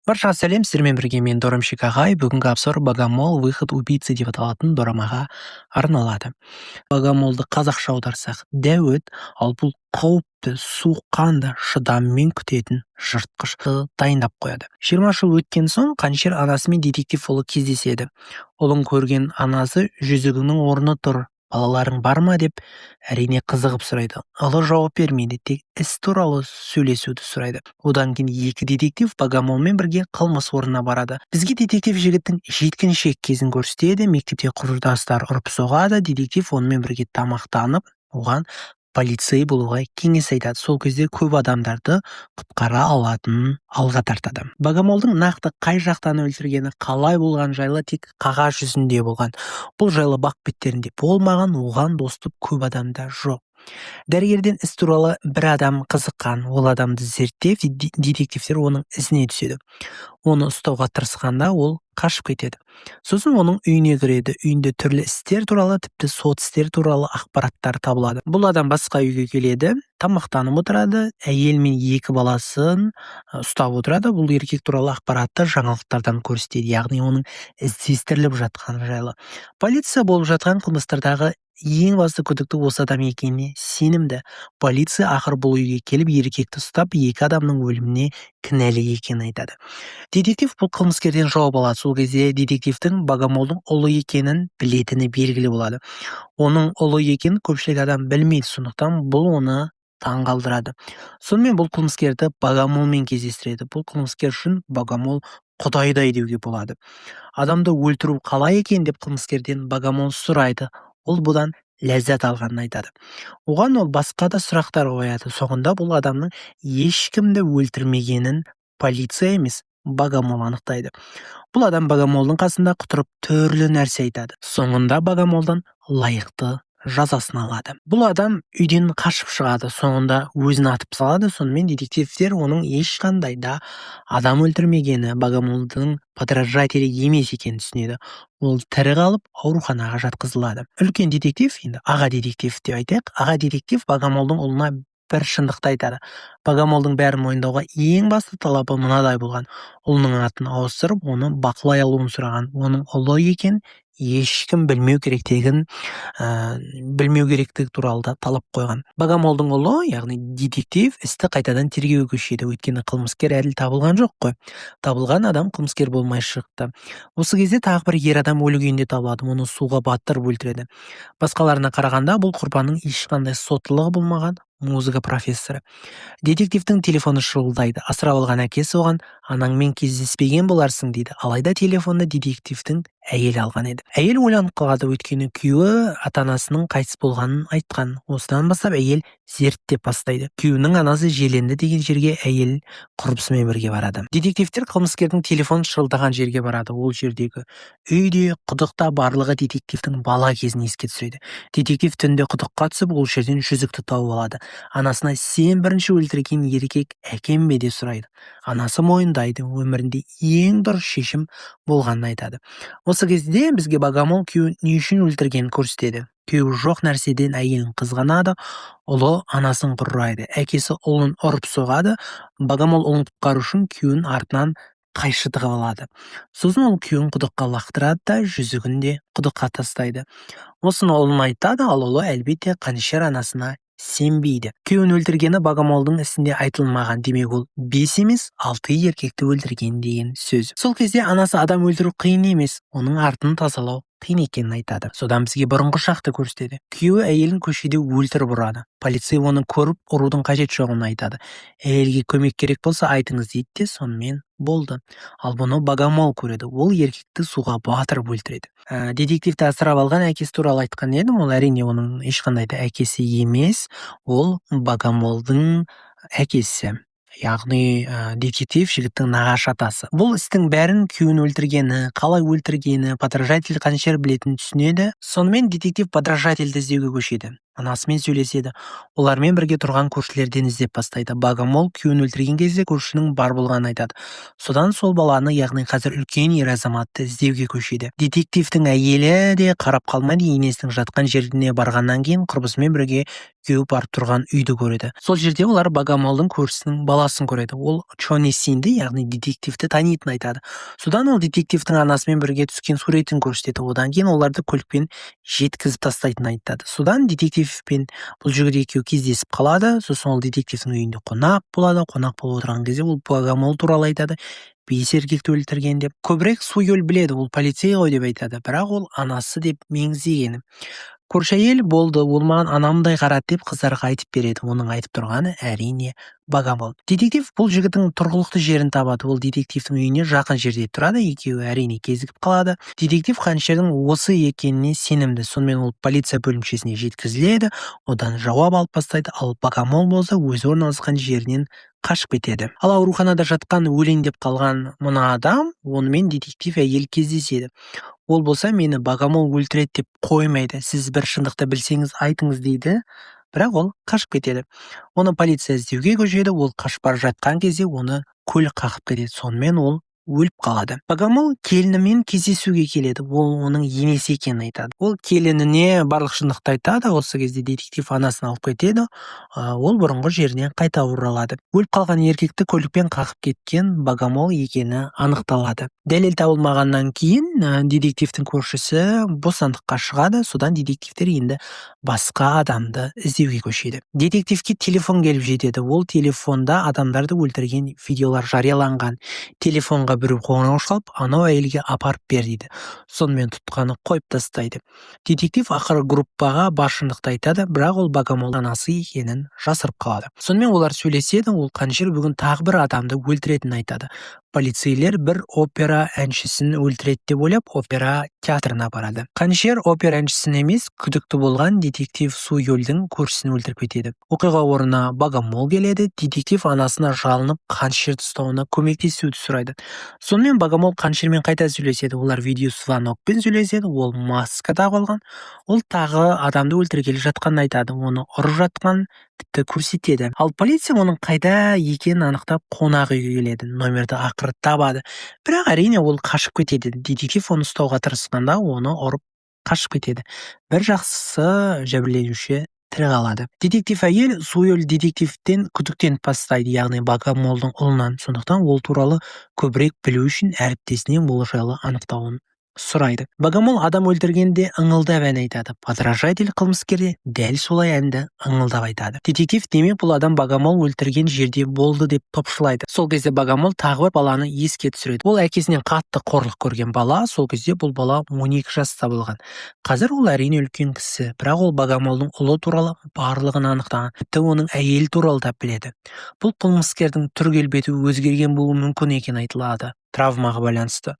Баршаға сәлем, сіздермен бірге мен Дорамшик ағай. Бүгінгі обзор Богомол выход убийцы деп аталатын дорамаға арналады. Богомолды қазақша аударсақ дәуіт, ал бұл қауіпті, суыққанды шыдаммен күтетін жыртқышты дайындап қояды. 20 жыл өткен соң қанішер анасы мен детектив ұлы кездеседі. Ұлын көрген анасы жүзігінің орны тұр, балаларың бар ма деп әрине қызығып сұрайды. Ұлы жауап бермейді, тек іс туралы сөйлесуді сұрайды. Одан кейін екі детектив Богомолмен бірге қылмыс орнына барады. Бізге детектив жігіттің жеткіншек кезін көрсетеді, мектепте құрдастар ұрып соғады, детектив онымен бірге тамақтанып, оған полицей болуға кеңес айтады. Сол кезде көп адамдарды құтқара алатынын алға тартады. Богомолдың нақты қай жақтан өлтіргені, қалай болған жайлы тек қағаз жүзінде болған. Бұл жайлы бақ беттерінде болмаған, оған достып көп адамда жоқ. Дәрігерден іс туралы бір адам қызыққан, ол адамды зерттеп, детективтер оның ізіне түседі. Оны ұстауға тырысқанда ол қашып кетеді. Сосын оның үйіне кіреді. Үйінде түрлі істер туралы, тіпті сот істер туралы ақпараттар табылады. Бұл адам басқа үйге келеді, тамақтанып отырады, әйел мен екі баласын ұстап отырады. Бұл еркек туралы ақпаратты жаңалықтардан көрсетеді, яғни оның іздестіріліп жатқаны жайлы. Полиция болып жатқан қылмыстардағы ең басты күдікті осы адам екеніне сенімді. Полиция ақыр бұл үйге келіп еркекті ұстап, екі адамның өліміне кінәлі екенін айтады. Детектив бұл қылмыскерден жауап алады. Сол кезде детективтің Богомолдың ұлы екенін білетіні белгілі болады. Оның ұлы екенін көпшілік адам білмейді, сондықтан бұл оны таңғалдырады. Сонымен бұл қылмыскерді Богомолмен кездестіреді. Бұл қылмыскер үшін Богомол құдайдай деуге болады. Адамды өлтіру қалай екен деп қылмыскерден Богомол сұрайды. Ол бұдан ләззат алғанын айтады. Оған ол басқа да сұрақтар қояды. Соңында бұл адамның ешкімді өлтірмегенін полиция емес, Богомол анықтайды. Бұл адам Богомолдың қасында құтырып түрлі нәрсе айтады. Соңында Богомолдан лайықты жазасын алады. Бұл адам үйден қашып шығады, соңында өзін атып салады. Сонымен детективтер оның ешқандай да адам өлтірмегені, Богомолдың подражатели емес екенін түсінеді. Ол тірі қалып ауруханаға жатқызылады. Үлкен детектив, енді аға детектив деп айтайық, аға детектив Богомолдың ұлына бір шындықты айтады. Богомолдың бәрін мойындауға ең басты талабы мынадай болған: ұлының атын ауыстырып, оны бақылай алуын сұраған. Оның ұлы екен ешкім білмеу керектігі туралы да талап қойған. Богомолдың ұлы, яғни детектив, істі қайтадан тергеуге көшеді, өйткені қылмыскер әлі табылған жоқ қой. Табылған адам қылмыскер болмай шықты. Осы кезде тағы бір ер адам өлі күйінде табылады, оны суға батырып өлтіреді. Басқаларына қарағанда бұл құрбанның ешқандай соттылығы болмаған музыка профессоры. Детективтің телефоны шырылдайды. Асырап алған әкесі оған: анаңмен кездеспеген боларсың дейді. Алайда телефонды детективтің әйел алған еді. Әйел ойланып қалады, өйткені күйеуі ата-анасының қайтыс болғанын айтқан. Осыдан бастап әйел зерттеп бастайды. Күйеуінің анасы жерленді деген жерге әйел құрбысымен бірге барады. Детективтер қылмыскердің телефон шырылдаған жерге барады. Ол жердегі үйде, құдықта барлығы детективтің бала кезін еске түсіреді. Детектив түнде құдыққа түсіп, ол жерден жүзікті тауып алады. Анасына: сен бірінші өлтірген еркек әкем бе деп сұрайды. Анасы мойындайды, өмірінде ең дұрыс шешім болғанын айтады. Осы кезде бізге Богомол күйеуін не үшін өлтіргенін көрсетеді. Күйеуі жоқ нәрседен әйелін қызғанады, ұлы анасын қорғайды, әкесі ұлын ұрып соғады. Богомол ұлын құтқару үшін күйеуінің артынан қайшы тығып алады. Сосын ол күйеуін құдыққа лақтырады да жүзігін де құдыққа тастайды. Осыны ұлына айтады, ал ұлы әлбетте қанішер анасына сенбейді. Күйеуін өлтіргені Богомолдың ісінде айтылмаған, демек ол 5 емес 6 еркекті өлтірген деген сөз. Сол кезде анасы адам өлтіру қиын емес, оның артын тазалау қиын екенін айтады. Содан бізге бұрынғы шақты көрсетеді. Күйеуі әйелін көшеде өлтіріп ұрады. Полицей оны көріп, ұрудың қажет жоғын айтады. Әйелге көмек керек болса айтыңыз дейді де, сонымен болды. Ал бұны Богомол көреді. Ол еркекті суға батырып өлтіреді. Детективті асырап алған әкесі туралы айтқан едім. Ол әрине оның ешқандай да әкесі емес, ол Богомолдың әкесі. Яғни детектив жігіттің нағашы атасы. Бұл істің бәрін күйеуін өлтіргені, қалай өлтіргені подражатель қаншер білетінін түсінеді. Сонымен детектив подражательді іздеуге көшеді. анасымен сөйлеседі. Олармен бірге тұрған көршілерден іздеп бастайды. Богомол күйеуін өлтірген кезде көршінің бар болғанын айтады. Содан сол баланы, яғни қазір үлкен ер азаматты іздеуге көшеді. Детективтің әйелі де қарап қалмайды, енесінің жатқан жеріне барғаннан кейін құрбысымен бірге күйеуі барып тұрған үйді көреді. Сол жерде олар Богомолдың көршісінің баласын көреді. Ол Чони Синді, яғни детективті танитынын айтады. Содан ол детективтің анасымен бірге түскен суретін көрсетеді. Одан кейін оларды көлікпен жеткізіп тастайтынын айтады. Содан детектив пен бұл жігіт екеуі кездесіп қалады. Сосын ол детективтің үйінде қонақ болады. Қонақ болып отырған кезде ол Богомол туралы айтады. Бес еркекті өлтірген деп. Көбірек Суйол біледі, ол полицей ғой деп айтады. Бірақ ол анасы деп меңзегені. Көрші әйел болды, ол маған анамдай қарады деп қыздарға айтып береді. Оның айтып тұрғаны әрине Богомол. Детектив бұл жігіттің тұрғылықты жерін табады. Ол детективтің үйіне жақын жерде тұрады. Екеуі әрине кезігіп қалады. Детектив қанішердің осы екеніне сенімді. Сонымен ол полиция бөлімшесіне жеткізіледі. Одан жауап алып бастайды. Ал Богомол болса өзі орналасқан жерінен қашып кетеді. Ал ауруханада жатқан өлеңдеп қалған мына адам, онымен детектив әйел кездеседі. Ол болса мені Богомол өлтіреді деп қоймайды. Сіз бір шындықты білсеңіз айтыңыз дейді. Бірақ ол қашып кетеді. Оны полиция іздеуге көшеді. Ол қашып бара жатқан кезде оны көлік қағып кетеді. Сонымен ол өліп қалады. Богомол келінімен кездесуге келеді. Ол оның енесі екенін айтады. Ол келініне барлық шындықты айтады. Осы кезде детектив анасын алып кетеді. Ол бұрынғы жеріне қайта оралады. Өліп қалған еркекті көлікпен қағып кеткен Богомол екені анықталады. Дәлел табылмағаннан кейін детективтің көршісі бостандыққа шығады. Содан детективтер енді басқа адамды іздеуге көшеді. Детективке телефон келіп жетеді. Ол телефонда адамдарды өлтірген видеолар жарияланған. Телефонға біреу қоңырау шалып, анау әйелге апарып бер дейді. Сонымен тұтқаны қойып тастайды. Детектив ақыры группаға бар шындықты айтады, бірақ ол Богомол анасы екенін жасырып қалады. Сонымен олар сөйлеседі. Ол қанішер бүгін тағы бір адамды өлтіретінін айтады. Полицейлер бір опера әншісін өлтіреді деп ойлап, опера театрына барады. Қанішер опера әншісін емес, күдікті болған детектив Суйолдың көршісін өлтіріп кетеді. Оқиға орнына Богомол келеді. Детектив анасына жалынып, қанішерді ұстауына көмектесуді сұрайды. Сонымен Богомол қанішермен қайта сөйлеседі. Олар видеозвонокпен сөйлеседі. Ол маска тағып алған. Ол тағы адамды өлтіргелі жатқанын айтады. Оны ұрып жатқан тіпті көрсетеді. Ал полиция оның қайда екенін анықтап қонақ үйге келеді. Номерді ақыры табады. Бірақ әрине ол қашып кетеді. Детектив оны ұстауға тырысқанда оны ұрып қашып кетеді. Бір жақсысы жәбірленуші тірі қалады. Детектив әйел Суйол детективтен күдіктеніп бастайды, яғни Богомолдың ұлынан. Сондықтан ол туралы көбірек білу үшін әріптесінен бұл жайлы анықтауын сұрайды. Богомол адам өлтіргенде ыңылдап ән айтады. Подражатель қылмыскерде дәл солай әнді ыңылдап айтады. Детектив демек бұл адам Богомол өлтірген жерде болды деп топшылайды. Сол кезде Богомол тағы бір баланы еске түсіреді. Ол әкесінен қатты қорлық көрген бала. Сол кезде бұл бала 12 жаста болған. Қазір ол әрине үлкен кісі, бірақ ол Богомолдың ұлы туралы барлығын анықтаған. Тіпті оның әйел туралы да біледі. Бұл қылмыскердің түр-келбеті өзгерген болуы мүмкін екен айтылады. Травмаға байланысты.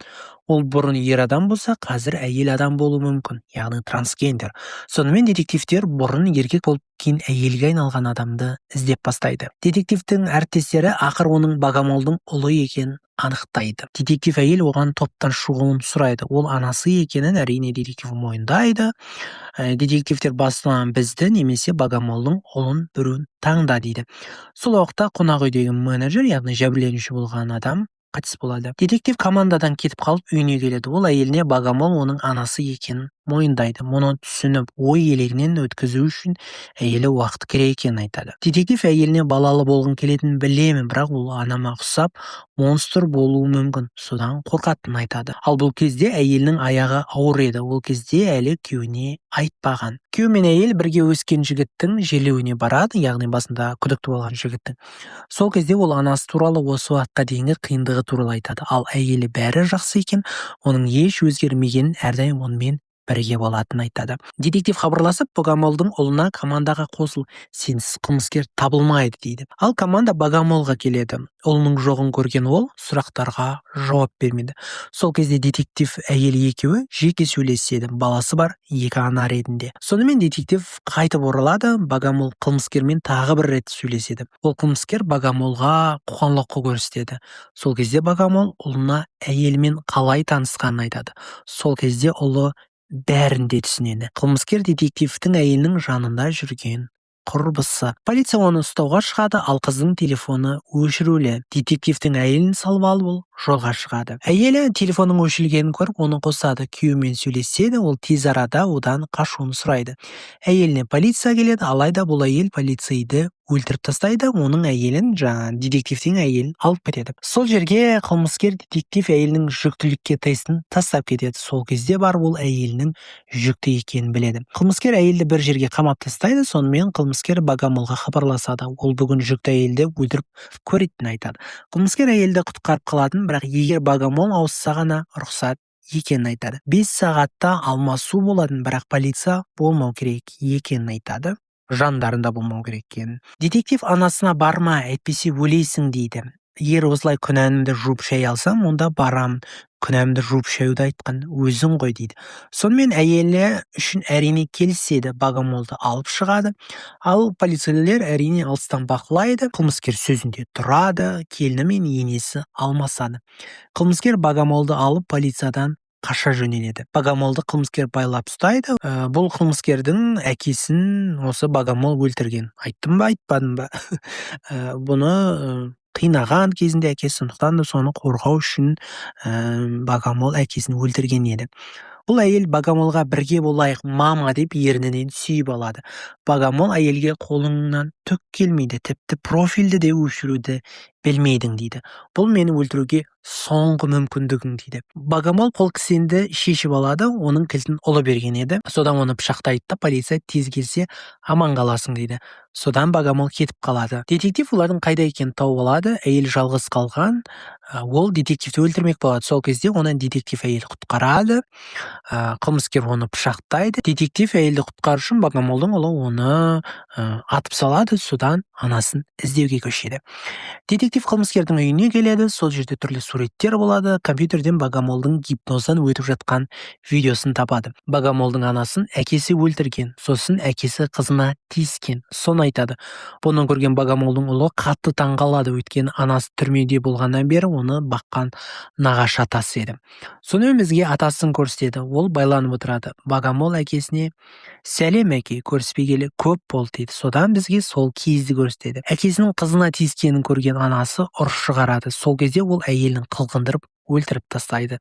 Ол бұрын ер адам болса, қазір әйел адам болуы мүмкін, яғни трансгендер. Сонымен детективтер бұрын еркек болып кейін әйелге айналған адамды іздеп бастайды. Детективтің әріптестері ақыр оның Богомолдың ұлы екенін анықтайды. Детектив әйел оған топтан шығуын сұрайды. Ол анасы екенін әрине детектив мойындайды. Детективтер басынан бізді немесе Богомолдың ұлын біреуін таңда дейді. Сол уақытта қонақ үйдегі менеджер, яғни жәбірленуші болған адам қайтыс болады. Детектив командадан кетіп қалып үйіне келеді. Ол әйеліне Богомол оның анасы екенін мойындайды. Мұны түсініп, ой елегінен өткізу үшін әйелі уақыт керек екенін айтады. Детектив әйеліне балалы болғың келетінін білемін, бірақ ол анама ұқсап монстр болуы мүмкін, содан қорқатынын айтады. Ал бұл кезде әйелінің аяғы ауыр еді. Ол кезде әлі күйеуіне айтпаған. Күйеу мен әйел бірге өскен жігіттің желеуіне барады, яғни басында күдікті болған жігіттің. Сол кезде ол анасы туралы осы уақытқа дейінгі қиындығы туралы айтады. Ал әйелі бәрі жақсы екен, оның еш өзгермегенін, әрдайым онымен бірге болатынын айтады. Детектив хабарласып, Богомолдың ұлына командаға қосыл, сенсіз қылмыскер табылмайды дейді. Ал команда Богомолға келеді. Ұлының жоғын көрген ол сұрақтарға жауап бермеді. Сол кезде детектив әйелі екеуі жеке сөйлеседі. Баласы бар, екі ана ретінде. Сонымен детектив қайтып оралады. Богомол қылмыскермен тағы бір рет сөйлеседі. Ол қылмыскер Богомолға қоқаң-лоққы көрсетеді. Сол кезде Богомол ұлына әйелмен қалай танысқанын айтады. Сол кезде ұлы бәрін де түсінеді. Қылмыскер детективтің әйелінің жанында жүрген құрбысы. Полиция оны ұстауға шығады, ал қыздың телефоны өшірулі. Детективтің әйелін салып алып ол жолға шығады. Әйелі телефонның өшірілгенін көріп, оны қосады. Күйеуімен сөйлеседі, ол тез арада одан қашуын сұрайды. Әйеліне полиция келеді, алайда бұл әйел полицейді өлтіріп тастайды, оның әйелін, детективтің әйелін алып кетеді. Сол жерге қылмыскер детектив әйелінің жүктілікке тестін тастап кетеді. Сол кезде барып ол әйелінің жүкті екенін біледі. Қылмыскер әйелді бір жерге қамап тастайды, сонымен қылмыскер Богомолға хабарласады. Ол бүгін жүкті әйелді өлтіріп көретінін айтады. Қылмыскер әйелді құтқарып қалатын, бірақ егер Богомол ауысса ғана рұқсат екенін айтады. 5 сағатта алмасу болатын, бірақ полиция болмау керек екенін айтады. Жандарында болмау керек екенін. Детектив анасына барма, әйтпесе өлейсің дейді. Егер осылай күнәмді жуып шай алсам, онда барам. Күнәмді жуып шаюды айтқан өзің ғой дейді. Сонымен әйелі үшін әрине келіседі, Богомолды алып шығады. Ал полицейлер әрине алыстан бақылайды. Қылмыскер сөзінде тұрады, келіні мен енесі алмасады. Қылмыскер Богомолды алып полициядан қаша жөнеледі. Богомолды қылмыскер байлап ұстайды. Бұл қылмыскердің әкесін осы Богомол өлтірген. Айттым ба, айтпадым ба? Бұны қинаған кезінде әкесі, сондықтан да соны қорғау үшін Богомол әкесін өлтірген еді. Бұл әйел Богомолға бірге болайық, мама деп ернінен сүйіп алады. Богомол әйелге қолыңнан түк келмейді, тіпті профильді де өшіруді білмейдің дейді. Бұл мені өлтіруге соңғы мүмкіндігің дейді. Богомол қол кісенді шешіп алады, оның кілтін ұлы берген еді. Содан оны пышақтайды да, полиция тез келсе аман қаласың дейді. Содан Богомол кетіп қалады. Детектив олардың қайда екенін тауып алады. Әйел жалғыз қалған, ол детективті өлтірмек болады. Сол кезде оны детектив әйел құтқарады. Қылмыскер оны пышақтайды. Детектив әйелді құтқару үшін Богомолдың ұлы оны атып салады. Содан анасын іздеуге көшеді. Детектив қылмыскердің үйіне келеді. Сол жерде түрлі суреттер болады. Компьютерден Богомолдың гипноздан өтіп жатқан видеосын табады. Богомолдың анасын әкесі өлтірген, сосын әкесі қызына тиіскен. Соны айтады. Бұны көрген Богомолдың ұлы қатты таңғалады, өйткені анасы түрмеде болғаннан бері оны баққан нағашы атасы еді. Сонымен бізге атасын көрсетеді. Ол байланып отырады. Богомол әкесіне сәлем әке, көріспегелі көп болды дейді. Содан бізге сол кезді көрсетеді. Әкесінің қызына тиіскенін көрген анасы ұрыс шығарады. Сол кезде ол әйелін қылғындырып өлтіріп тастайды.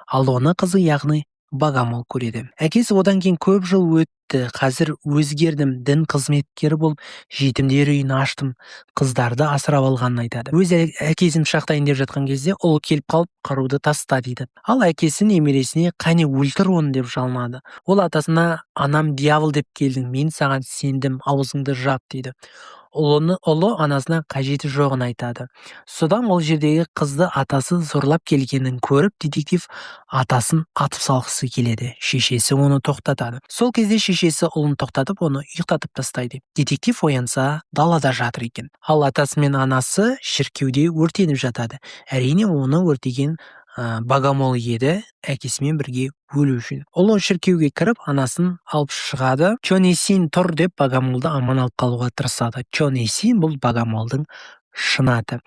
Ал оны қызы, яғни Богомол көреді. Әкесі одан кейін көп жыл өтті. Қазір өзгердім, дін қызметкері болып, жетімдер үйін аштым, қыздарды асырап алғанын айтады. Өз әкесін пышақтайын деп жатқан кезде ұл келіп қалып қаруды таста дейді. Ал әкесі немересіне қане өлтір оны деп жалынады. Ол атасына анам дьявол деп келдің, мен саған сендім, аузыңды жап дейді. Ұлы анасына қажеті жоғын айтады. Содан ол жердегі қызды атасы зорлап келгенін көріп, детектив атасын атып салғысы келеді. Шешесі оны тоқтатады. Сол кезде шешесі ұлын тоқтатып, оны ұйықтатып тастайды. Детектив оянса, далада жатыр екен. Ал атасы мен анасы шіркеуде өртеніп жатады. Әрине оны өртеген Богомол еді, әкесімен бірге өлу үшін. Ұлы шіркеуге кіріп, анасын алып шығады. Чонесин тұр деп Богомолды аман алып қалуға тырысады. Чонесин бұл Богомолдың шын аты.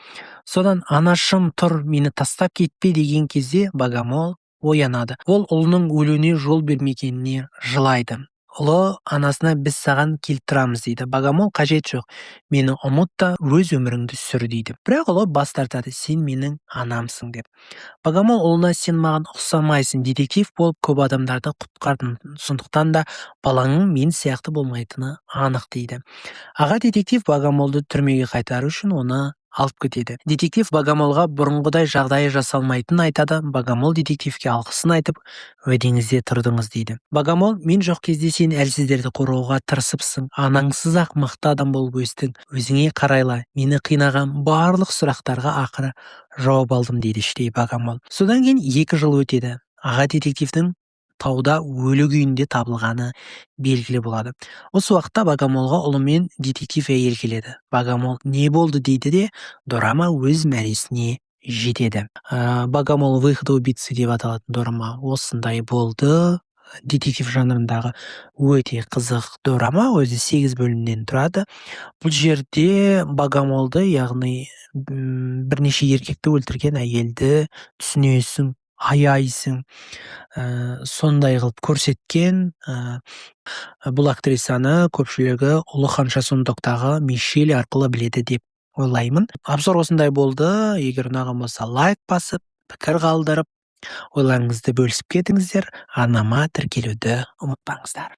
Содан анашым тұр, мені тастап кетпе деген кезде Богомол оянады. Ол ұлының өлуіне жол бермегеніне жылайды. Ұлы анасына біз саған келіп тұрамыз дейді. Богомол қажет жоқ, мені ұмыт та өз өміріңді сүр дейді. Бірақ ұлы бас тартады, сен менің анамсың деп. Богомол ұлына сен маған ұқсамайсың, детектив болып көп адамдарды құтқардың, сондықтан да балаңның мен сияқты болмайтыны анық дейді. Аға детектив Богомолды түрмеге қайтару үшін оны алып кетеді. Детектив Богомолға бұрынғыдай жағдайы жасалмайтынын айтады. Богомол детективке алғысын айтып, уәдеңізде тұрдыңыз дейді. Богомол, мен жоқ кезде сен әлсіздерді қорғауға тырысыпсың. Анаңсыз ақ мықты адам болып өстің. Өзіңе қарайла, мені қинаған барлық сұрақтарға ақыры жауап алдым дейді іштей Богомол. Содан кейін 2 жыл өтеді. Аға детективтің тауда өлі күйінде табылғаны белгілі болады. Осы уақытта Богомолға ұлы мен детектив әйел келеді. Богомол не болды дейді де, дорама өз мәресіне жетеді. Богомол выхода убийцы деп аталатын дорама осындай болды. Детектив жанрындағы өте қызық дорама, өзі 8 бөлімнен тұрады. Бұл жерде Богомолды, яғни бірнеше еркекті өлтірген әйелді түсінесің, аяйсың. Сондай кылып көрсеткен. Бұл актрисаны көпшілігі Ұлы ханша сундуктагы Мишель аркылы биледи деп ойлаймын. Обзор осындай болды. Егер унаган болса, лайк басып, пікір қалдырып, ойларыңызды бөлісіп кетіңіздер. Арнама тіркелуді ұмытпаңыздар.